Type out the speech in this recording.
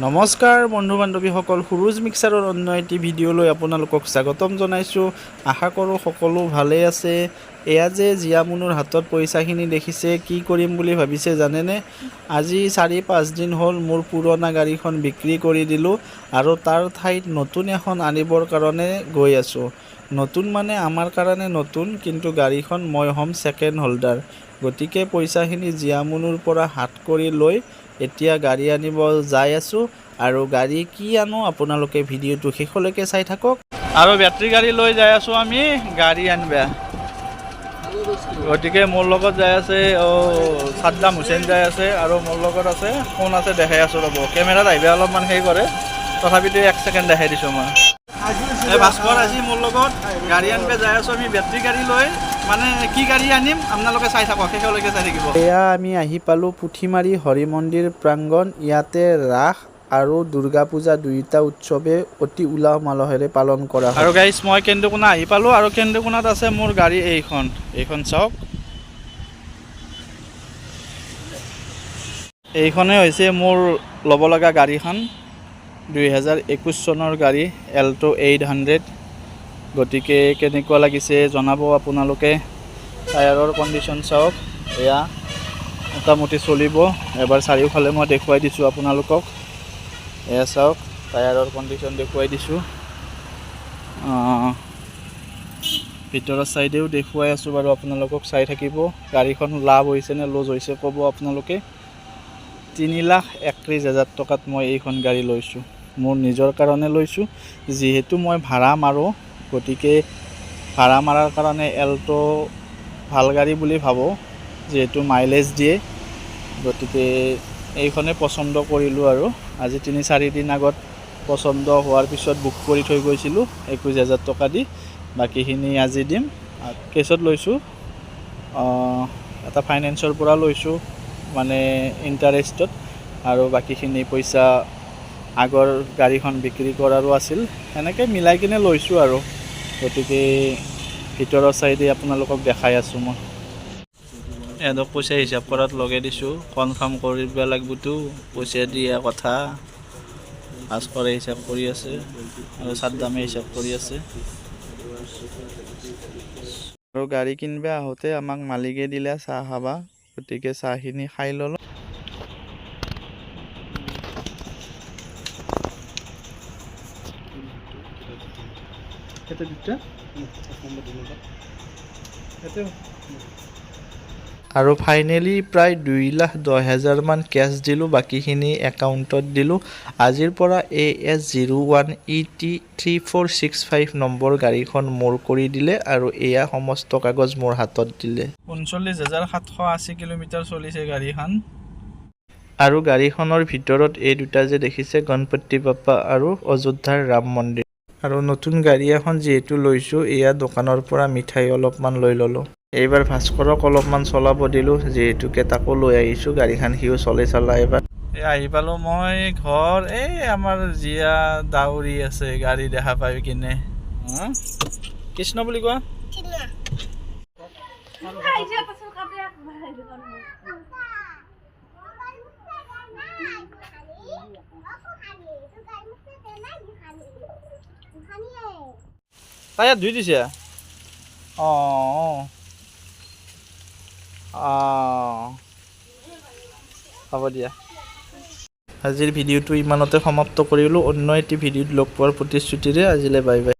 নমস্কাৰ বন্ধু বান্ধৱীসকল, সুৰুজ মিক্সাৰৰ অন্য এটি ভিডিঅ'লৈ আপোনালোকক স্বাগতম জনাইছোঁ। আশা কৰোঁ সকলো ভালেই আছে। এয়া যে জিয়ামুনুৰ হাতত পইচাখিনি দেখিছে, কি কৰিম বুলি ভাবিছে জানেনে? আজি 4-5 দিন হ'ল মোৰ পুৰণা গাড়ীখন বিক্ৰী কৰি দিলোঁ আৰু তাৰ ঠাইত নতুন এখন আনিবৰ কাৰণে গৈ আছোঁ। নতুন মানে আমাৰ কাৰণে নতুন, কিন্তু গাড়ীখন মই হ'ম ছেকেণ্ড হোল্ডাৰ। গতিকে পইচাখিনি জিয়ামুনুৰ পৰা হাত কৰি লৈ এতিয়া গাড়ী আনিব যাই আছোঁ। আৰু গাড়ী কি আনো আপোনালোকে ভিডিঅ'টো শেষলৈকে চাই থাকক। আৰু বেটাৰী গাড়ী লৈ যাই আছোঁ আমি গাড়ী আনিবা। গতিকে মোৰ লগত যাই আছে সাদ্দাম হুছেইন যাই আছে আৰু মোৰ লগত আছে কোন আছে দেখাই আছোঁ। ৰ'ব, কেমেৰাত আহিব অলপমান হেৰি কৰে, তথাপিতো 1 ছেকেণ্ড দেখাই দিছোঁ মই। ভাস্কৰ আজি মোৰ লগত গাড়ী আনিব যাই আছোঁ আমি বেটাৰী গাড়ী লৈ। মানে কি গাড়ী আনিম আপোনালোকে চাই থাকক, শেষলৈকে চাই থাকিব। এয়া আমি আহি পালোঁ পুথিমাৰী হৰি মন্দিৰ প্ৰাংগণ। ইয়াতে ৰাস আৰু দুৰ্গা পূজা দুয়োটা উৎসৱে অতি উলহ মালহেৰে পালন কৰা হয়। আৰু গাইছ, মই কেন্দুকোনা আহি পালোঁ আৰু কেন্দুকোনাত আছে মোৰ গাড়ী এইখন চাওক। এইখনে হৈছে মোৰ ল'ব লগা গাড়ীখন, 2021 চনৰ গাড়ী এল্টো 800। গতিকে কেনেকুৱা লাগিছে জনাব আপোনালোকে। টায়াৰৰ কণ্ডিশ্যন চাওক, এয়া মোটামুটি চলিব। এবাৰ চাৰিওফালে মই দেখুৱাই দিছোঁ আপোনালোকক। এয়া চাওক, টায়াৰৰ কণ্ডিশ্যন দেখুৱাই দিছোঁ। ভিতৰৰ ছাইডেও দেখুৱাই আছোঁ বাৰু, আপোনালোকক চাই থাকিব। গাড়ীখন লাভ হৈছে নে লছ হৈছে ক'ব আপোনালোকে। 3,31,000 টকাত মই এইখন গাড়ী লৈছোঁ। মোৰ নিজৰ কাৰণে লৈছোঁ, যিহেতু মই ভাড়া মাৰোঁ। গতিকে ভাড়া মাৰাৰ কাৰণে এল্টো ভাল গাড়ী বুলি ভাবোঁ, যিহেতু মাইলেজ দিয়ে। গতিকে এইখনে পচন্দ কৰিলোঁ আৰু আজি 3-4 দিন আগত পচন্দ হোৱাৰ পিছত বুক কৰি থৈ গৈছিলোঁ 21,000 টকা দি। বাকীখিনি আজি দিম। কেছত লৈছোঁ, এটা ফাইনেন্সৰ পৰা লৈছোঁ, মানে ইণ্টাৰেষ্টত। আৰু বাকীখিনি পইচা আগৰ গাড়ীখন বিক্ৰী কৰাৰো আছিল, সেনেকৈ মিলাই কিনে লৈছোঁ আৰু। গতিকে ভিতৰৰ চাইডে আপোনালোকক দেখাই আছোঁ মই। এহেঁতক পইচা হিচাপ কৰাত লগাই দিছোঁ, কনফাৰ্ম কৰিব লাগিবতো পইচা দিয়া কথা। ভাস্কৰে হিচাপ কৰি আছে আৰু সাদ্দামে হিচাপ কৰি আছে। আৰু গাড়ী কিনিব আহোঁতে আমাক মালিকে দিলে চাহ খাবা। গতিকে চাহখিনি খাই ল'লোঁ। আৰু ফাইনেলি প্ৰায় 2,10,000 মান কেছ দিলোঁ, বাকীখিনি একাউণ্টত দিলোঁ। আজিৰ পৰা AS01ET3465 নম্বৰ গাড়ীখন মোৰ কৰি দিলে আৰু এয়া সমস্ত কাগজ মোৰ হাতত দিলে। 39,780 কিলোমিটাৰ চলিছে গাড়ীখন। আৰু গাড়ীখনৰ ভিতৰত এই দুটা যে দেখিছে, গণপতি বাপ্পা আৰু অযোধ্যাৰ ৰাম মন্দিৰ। আৰু নতুন গাড়ী এখন যিহেতু লৈছোঁ, এয়া দোকানৰ পৰা মিঠাই অলপমান লৈ ল'লোঁ। এইবাৰ ভাস্কৰক অলপমান চলাব দিলোঁ, যিহেতুকে তাকো লৈ আহিছোঁ গাড়ীখন, সিও চলাই এবাৰ। এই আহি পালোঁ মই ঘৰ। এই আমাৰ জীয়া দাউৰি আছে গাড়ী দেখা পাই কিনে। কৃষ্ণ বুলি কোৱা। তাই ইয়াত ধুই দিছে। হ'ব দিয়া। আজিৰ ভিডিঅ'টো ইমানতে সমাপ্ত কৰিলোঁ। অন্য এটি ভিডিঅ'ত লগ পোৱাৰ প্ৰতিশ্ৰুতিৰে আজিলৈ বাই বাই।